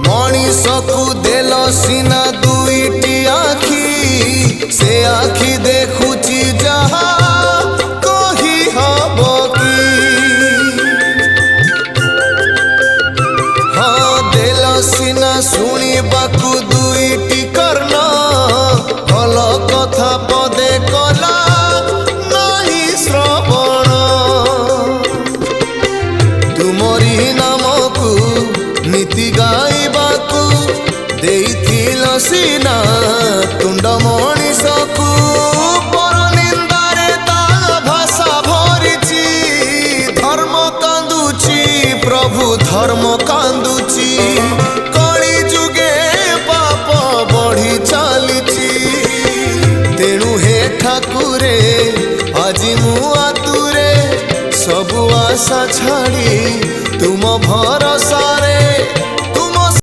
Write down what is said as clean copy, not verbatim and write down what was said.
मनीषकु देल सीना दुईटी आखि से आखि देखुची जहा कही हब कि हाँ देल सीना शुणिबाकु दुईटी कर्ण भल कथा पदे कला नहीं श्रवण तुमरी नामकु नीति गाइबाकु देइथिल सीना तुंड मनीषकु पर निंदारे ता भाषा भरिछि धर्म कांदुछि प्रभु धर्म कांदुछि कली जुगे पाप बढ़ी चलिछि तेणु हे ठाकुरे आजि मु आतुरे सबु आशा छाड़ी तुम भर